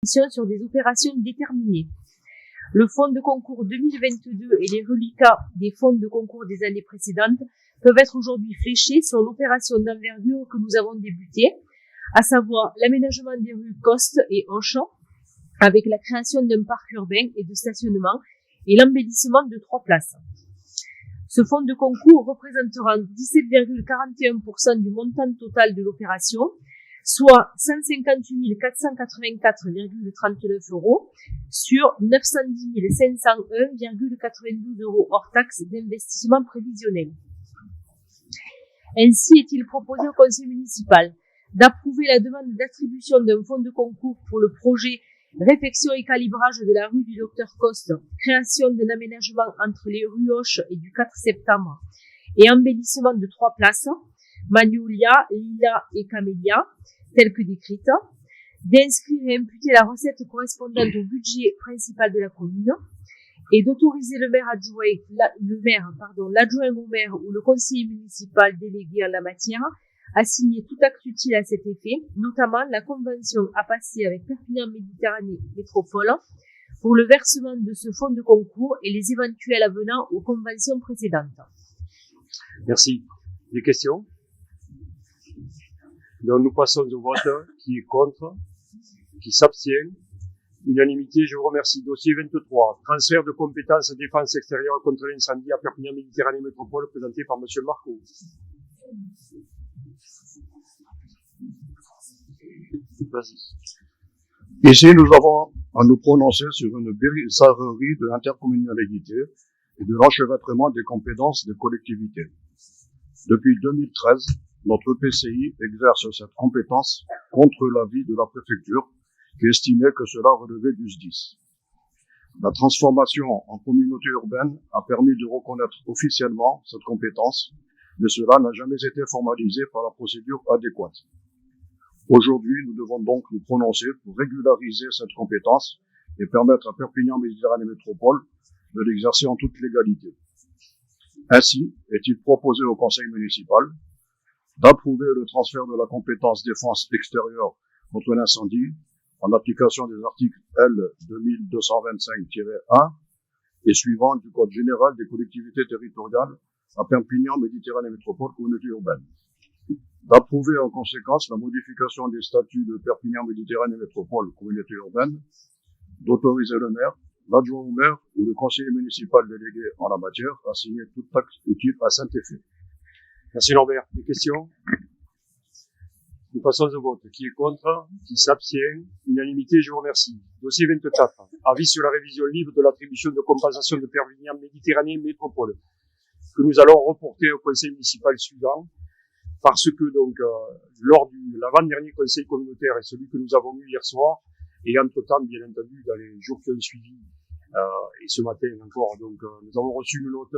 sur des opérations déterminées. Le fonds de concours 2022 et les reliquats des fonds de concours des années précédentes peuvent être aujourd'hui fléchés sur l'opération d'envergure que nous avons débutée, à savoir l'aménagement des rues Coste et Hoche, avec la création d'un parc urbain et de stationnement et l'embellissement de 3 places. Ce fonds de concours représentera 17,41% du montant total de l'opération, soit 158 484,39 euros sur 910 501,92 euros hors taxes d'investissement prévisionnel. Ainsi est-il proposé au conseil municipal d'approuver la demande d'attribution d'un fonds de concours pour le projet réfection et calibrage de la rue du Docteur Coste, création d'un aménagement entre les rues Hoche et du 4 septembre et embellissement de 3 places, Magnolia, Lila et Camélia, telles que décrites, d'inscrire et imputer la recette correspondante au budget principal de la commune et d'autoriser l'adjoint au maire ou le conseiller municipal délégué en la matière à signer tout acte utile à cet effet, notamment la convention à passer avec Perpignan Méditerranée Métropole pour le versement de ce fonds de concours et les éventuels avenants aux conventions précédentes. Merci. Des questions? Donc nous passons au vote. Qui est contre? Qui s'abstient? Unanimité, je vous remercie. Dossier 23. Transfert de compétences défense extérieure contre l'incendie à Perpignan Méditerranée Métropole, présenté par Monsieur Marco. Vas-y. Ici, nous avons à nous prononcer sur une bizarrerie de l'intercommunalité et de l'enchevêtrement des compétences des collectivités. Depuis 2013, notre PCI exerce cette compétence contre l'avis de la préfecture qui estimait que cela relevait du SDIS. La transformation en communauté urbaine a permis de reconnaître officiellement cette compétence, mais cela n'a jamais été formalisé par la procédure adéquate. Aujourd'hui, nous devons donc nous prononcer pour régulariser cette compétence et permettre à Perpignan Méditerranée Métropole de l'exercer en toute légalité. Ainsi, est-il proposé au conseil municipal d'approuver le transfert de la compétence défense extérieure contre l'incendie en application des articles L 2225-1 et suivants du Code général des collectivités territoriales à Perpignan Méditerranée Métropole communauté urbaine. D'approuver en conséquence la modification des statuts de Perpignan Méditerranée Métropole communauté urbaine, d'autoriser le maire, l'adjoint au maire ou le conseiller municipal délégué en la matière à signer tout acte utile à cet effet. Merci Norbert. Des questions? Nous passons au vote. Qui est contre? Qui s'abstient? Unanimité, je vous remercie. Dossier 24. Avis sur la révision libre de l'attribution de compensation de Perpignan Méditerranée Métropole, que nous allons reporter au conseil municipal suivant, parce que donc lors de l'avant-dernier conseil communautaire et celui que nous avons eu hier soir, et entre-temps, bien entendu, dans les jours qui ont suivi, et ce matin encore, donc nous avons reçu une note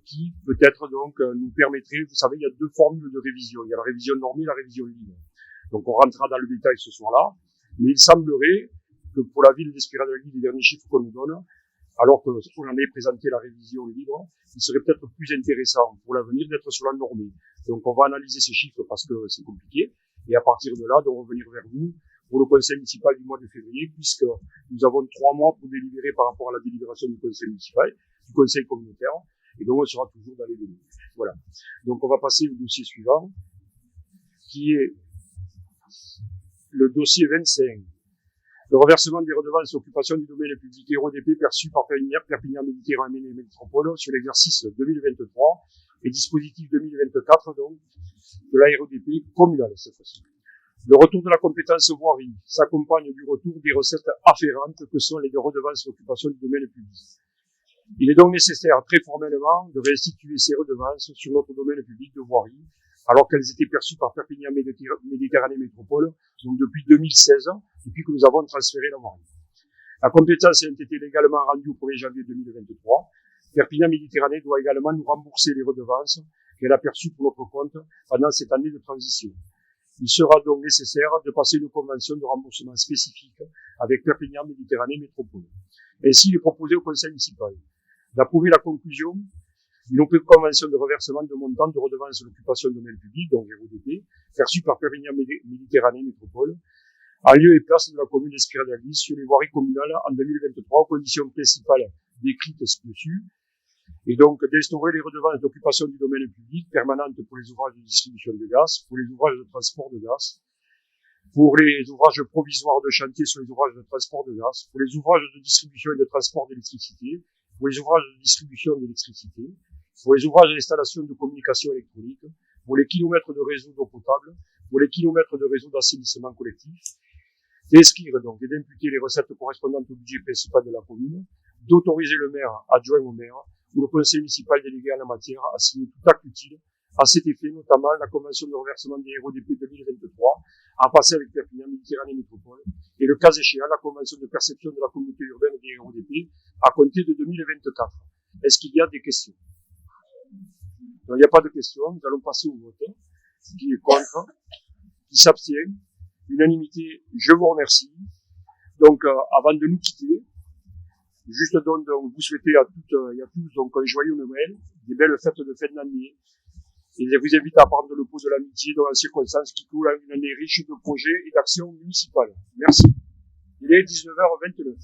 qui peut-être donc nous permettrait, vous savez, il y a 2 formules de révision, il y a la révision normée et la révision libre. Donc on rentrera dans le détail ce soir-là, mais il semblerait que pour la ville d'Espira-de-la-Ville, les derniers chiffres qu'on nous donne, alors qu'on en ait présenté la révision libre, il serait peut-être plus intéressant pour l'avenir d'être sur la normée. Donc on va analyser ces chiffres parce que c'est compliqué, et à partir de là, de revenir vers vous pour le conseil municipal du mois de février, puisque nous avons 3 mois pour délibérer par rapport à la délibération du conseil municipal, du conseil communautaire, et donc on sera toujours dans les délais. Voilà. Donc on va passer au dossier suivant, qui est le dossier 25. Le reversement des redevances d'occupation du domaine public et RODP perçues par Perpignan Méditerranée Métropole sur l'exercice 2023 et dispositif 2024, donc, de la RODP communale, cette fois-ci. Le retour de la compétence voirie s'accompagne du retour des recettes afférentes que sont les redevances d'occupation du domaine public. Il est donc nécessaire, très formellement, de restituer ces redevances sur notre domaine public de voirie, alors qu'elles étaient perçues par Perpignan Méditerranée Métropole, donc depuis 2016, depuis que nous avons transféré la voirie. La compétence a été légalement rendue au 1er janvier 2023. Perpignan Méditerranée doit également nous rembourser les redevances qu'elle a perçues pour notre compte pendant cette année de transition. Il sera donc nécessaire de passer une convention de remboursement spécifique avec Perpignan Méditerranée Métropole. Ainsi, il est proposé au conseil municipal d'approuver la conclusion d'une convention de reversement de montant de redevances d'occupation de domaine public, donc RODP, perçue par Perpignan Méditerranée Métropole, en lieu et place de la commune d'Espira-d'Aglis sur les voiries communales en 2023 aux conditions principales décrites ci-dessus, et donc d'instaurer les redevances d'occupation du domaine public permanentes pour les ouvrages de distribution de gaz, pour les ouvrages de transport de gaz, pour les ouvrages provisoires de chantier sur les ouvrages de transport de gaz, pour les ouvrages de distribution et de transport d'électricité, pour les ouvrages de distribution d'électricité, pour les ouvrages d'installation de communication électronique, pour les kilomètres de réseau d'eau potable, pour les kilomètres de réseau d'assainissement collectif, d'inscrire donc et d'imputer les recettes correspondantes au budget principal de la commune, d'autoriser le maire, adjoint au maire, ou le conseil municipal délégué en la matière à signer tout acte utile à cet effet, notamment la convention de reversement des RODP 2023, à passer avec Perpignan Méditerranée Métropole, et le cas échéant, la convention de perception de la communauté urbaine des RODP à compter de 2024. Est-ce qu'il y a des questions? Non, il n'y a pas de questions, nous allons passer au vote. Qui est contre? Qui s'abstient? Unanimité, je vous remercie. Donc, avant de nous quitter, juste donc vous souhaitez à toutes et à tous donc un joyeux Noël, des belles fêtes de fin d'année, et je vous invite à prendre le pot de l'amitié dans la circonstance qui coule une année riche de projets et d'actions municipales. Merci. Il est 19h29.